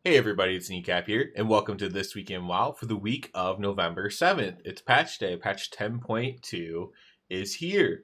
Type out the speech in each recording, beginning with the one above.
Hey everybody, it's Kneecap here, and welcome to This Week in WoW for the week of November 7th. It's patch day. Patch 10.2 is here.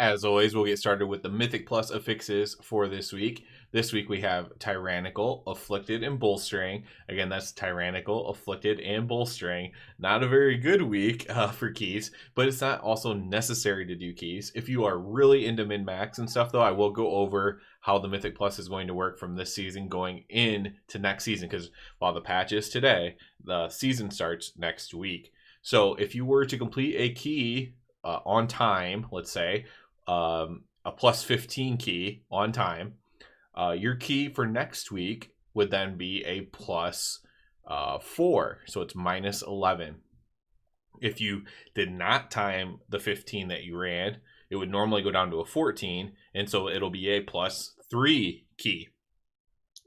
As always, we'll get started with the Mythic Plus affixes for this week. This week we have Tyrannical, Afflicted, and Bolstering. Again, that's Tyrannical, Afflicted, and Bolstering. Not a very good week for keys, but it's not also necessary to do keys. If you are really into min-max and stuff, though, I will go over how the Mythic Plus is going to work from this season going into next season, because while the patch is today, the season starts next week. So if you were to complete a key on time, let's say, a plus 15 key on time, your key for next week would then be a plus 4. So it's minus 11. If you did not time the 15 that you ran, it would normally go down to a 14. And so it'll be a plus 3 key.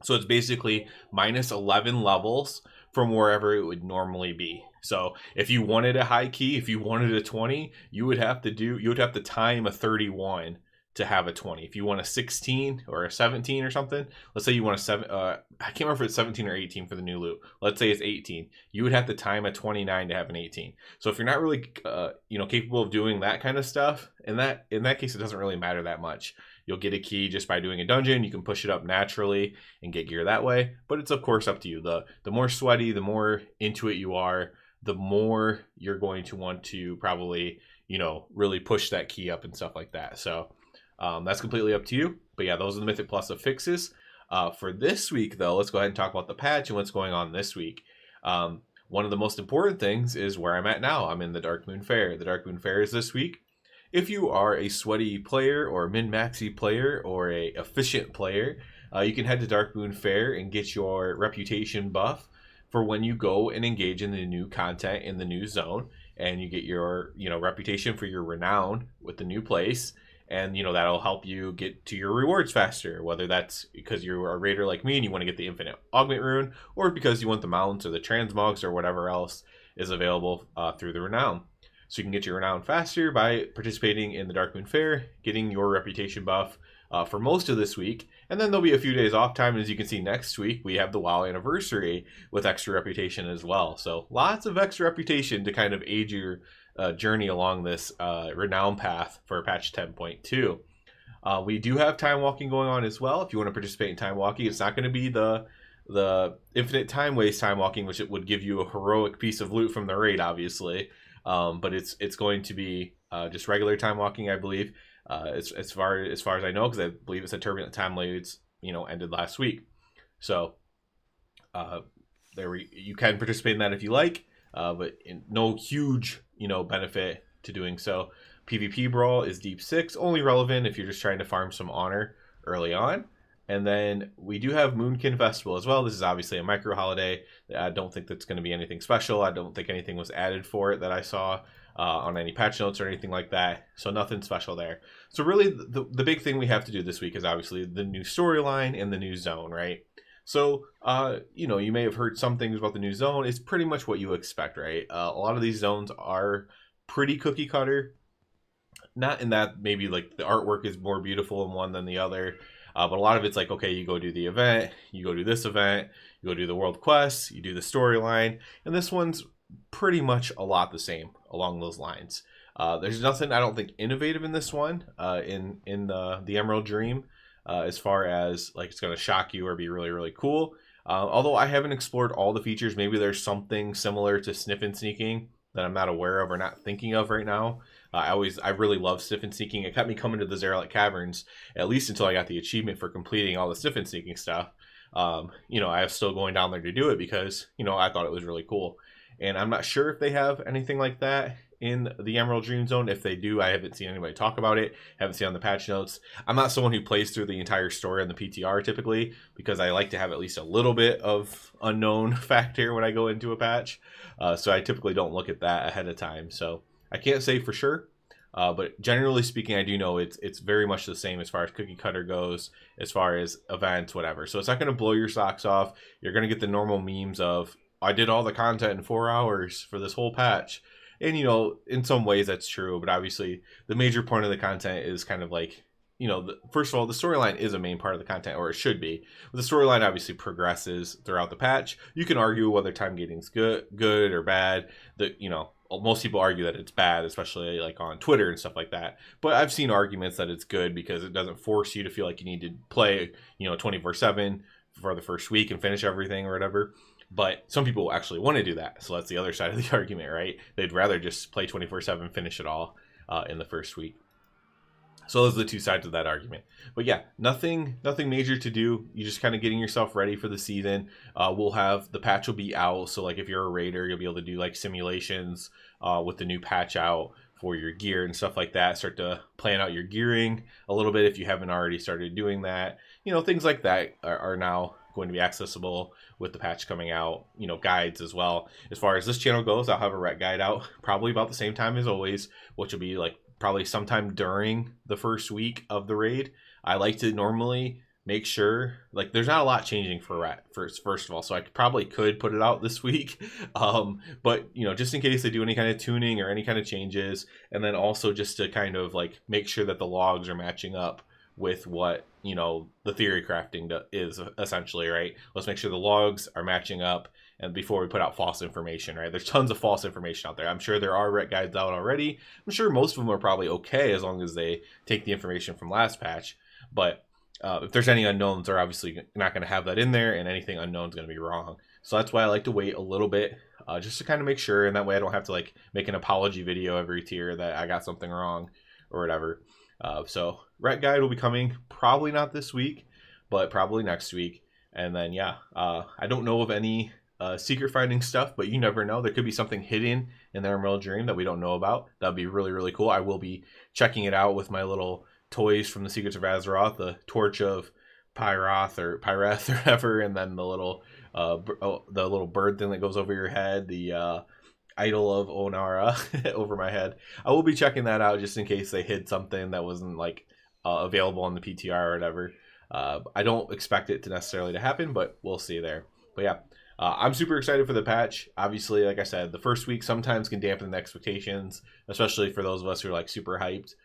So it's basically minus 11 levels from wherever it would normally be. So if you wanted a high key, if you wanted a 20, you would have to time a 31 to have a 20. If you want a 16 or a 17 or something, let's say you want a 7, I can't remember if it's 17 or 18 for the new loot. Let's say it's 18. You would have to time a 29 to have an 18. So if you're not really capable of doing that kind of stuff, in that case it doesn't really matter that much. You'll get a key just by doing a dungeon. You can push it up naturally and get gear that way. But it's of course up to you. The more sweaty, the more into it you are, the more you're going to want to probably, really push that key up and stuff like that. So that's completely up to you. But yeah, those are the Mythic Plus affixes. For this week, though, let's go ahead and talk about the patch and what's going on this week. One of the most important things is where I'm at now. I'm in the Darkmoon Fair. The Darkmoon Fair is this week. If you are a sweaty player or a min-maxy player or a efficient player, you can head to Darkmoon Fair and get your reputation buff for when you go and engage in the new content in the new zone, and you get your reputation for your renown with the new place, and that'll help you get to your rewards faster, whether that's because you're a raider like me and you want to get the infinite augment rune, or because you want the mounts or the transmogs or whatever else is available through the renown. So you can get your renown faster by participating in the Darkmoon Fair, getting your reputation buff for most of this week. And then there'll be a few days off time. And as you can see, next week we have the WoW anniversary with extra reputation as well. So lots of extra reputation to kind of aid your journey along this renown path for patch 10.2. We do have time walking going on as well. If you want to participate in time walking, it's not going to be the infinite time waste time walking, which it would give you a heroic piece of loot from the raid, obviously. But it's going to be just regular time walking, I believe, as far as I know, because I believe it's a turbulent time raids, ended last week. So you can participate in that if you like, but no huge benefit to doing so. PvP brawl is deep 6, only relevant if you're just trying to farm some honor early on. And then we do have Moonkin Festival as well. This is obviously a micro holiday. I don't think that's going to be anything special. I don't think anything was added for it that I saw on any patch notes or anything like that. So nothing special there. So really the big thing we have to do this week is obviously the new storyline and the new zone, right? So, you may have heard some things about the new zone. It's pretty much what you expect, right? A lot of these zones are pretty cookie cutter. Not in that maybe like the artwork is more beautiful in one than the other. But a lot of it's like, okay, you go do the event, you go do this event, you go do the world quests, you do the storyline, and this one's pretty much a lot the same along those lines. There's nothing, I don't think, innovative in this one, in the Emerald Dream, as far as like it's going to shock you or be really, really cool. Although I haven't explored all the features, maybe there's something similar to Sniff and Sneaking that I'm not aware of or not thinking of right now. I really love Sniff and Sneaking. It kept me coming to the Zeralite Caverns, at least until I got the achievement for completing all the Sniff and Sneaking stuff. I was still going down there to do it because, I thought it was really cool. And I'm not sure if they have anything like that in the Emerald Dream Zone. If they do, I haven't seen anybody talk about it. Haven't seen on the patch notes. I'm not someone who plays through the entire story on the PTR typically, because I like to have at least a little bit of unknown factor when I go into a patch. So I typically don't look at that ahead of time. So I can't say for sure, but generally speaking, I do know it's very much the same as far as cookie cutter goes, as far as events, whatever. So it's not going to blow your socks off. You're going to get the normal memes of, I did all the content in 4 hours for this whole patch. And, in some ways that's true, but obviously the major point of the content is kind of like, you know, first of all, the storyline is a main part of the content, or it should be. But the storyline obviously progresses throughout the patch. You can argue whether time gating's good or bad. You know, most people argue that it's bad, especially like on Twitter and stuff like that. But I've seen arguments that it's good because it doesn't force you to feel like you need to play, you know, 24/7 for the first week and finish everything or whatever. But some people actually want to do that. So that's the other side of the argument, right? They'd rather just play 24/7, finish it all in the first week. So those are the two sides of that argument. But yeah, nothing major to do. You're just kind of getting yourself ready for the season. We'll have, the patch will be out. So like if you're a raider, you'll be able to do like simulations with the new patch out for your gear and stuff like that. Start to plan out your gearing a little bit if you haven't already started doing that. You know, things like that are now going to be accessible with the patch coming out. You know, guides as well. As far as this channel goes, I'll have a ret guide out probably about the same time as always, which will be like probably sometime during the first week of the raid. I like to normally make sure, like, there's not a lot changing for ret first of all, so I probably could put it out this week, but you know, just in case they do any kind of tuning or any kind of changes, and then also just to kind of like make sure that the logs are matching up with what, you know, the theory crafting is essentially, right? Let's make sure the logs are matching up, and before we put out false information, right? There's tons of false information out there. I'm sure there are ret guides out already. I'm sure most of them are probably okay as long as they take the information from last patch. But if there's any unknowns, they're obviously not going to have that in there, and anything unknown is going to be wrong. So that's why I like to wait a little bit, just to kind of make sure, and that way I don't have to like make an apology video every tier that I got something wrong or whatever. So ret guide will be coming, probably not this week, but probably next week. And then yeah, I don't know of any secret finding stuff, but you never know. There could be something hidden in the Emerald Dream that we don't know about. That'd be really, really cool. I will be checking it out with my little toys from the Secrets of Azeroth, the Torch of Pyroth or Pyreth or whatever, and then the little bird thing that goes over your head, the Idol of Onara over my head. I will be checking that out just in case they hid something that wasn't like available on the PTR or whatever. I don't expect it to necessarily to happen, but we'll see there. But yeah, I'm super excited for the patch. Obviously, like I said, the first week sometimes can dampen the expectations, especially for those of us who are like super hyped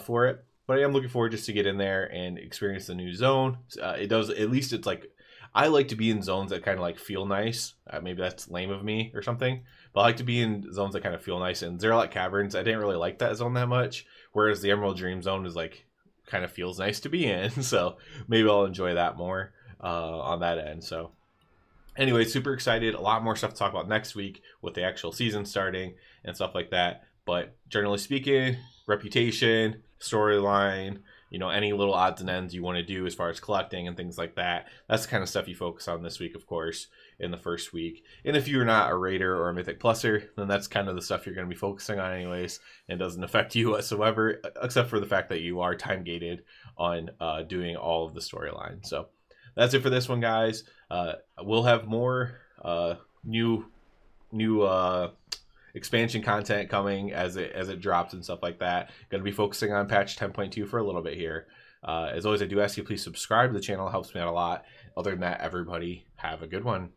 for it. But I am looking forward just to get in there and experience the new zone. It does, at least it's like, I like to be in zones that kind of like feel nice. Maybe that's lame of me or something, but I like to be in zones that kind of feel nice. And Zeralak Caverns, I didn't really like that zone that much, whereas the Emerald Dream Zone is like, kind of feels nice to be in. So maybe I'll enjoy that more on that end. So anyway, super excited. A lot more stuff to talk about next week with the actual season starting and stuff like that. But generally speaking, reputation, storyline, you know, any little odds and ends you want to do as far as collecting and things like that. That's the kind of stuff you focus on this week, of course, in the first week. And if you're not a raider or a mythic pluser, then that's kind of the stuff you're going to be focusing on anyways, and doesn't affect you whatsoever, except for the fact that you are time gated on doing all of the storyline. So that's it for this one, guys. We'll have more new expansion content coming as it drops and stuff like that. Going to be focusing on patch 10.2 for a little bit here. As always, I do ask you please subscribe to the channel. It helps me out a lot. Other than that, everybody have a good one.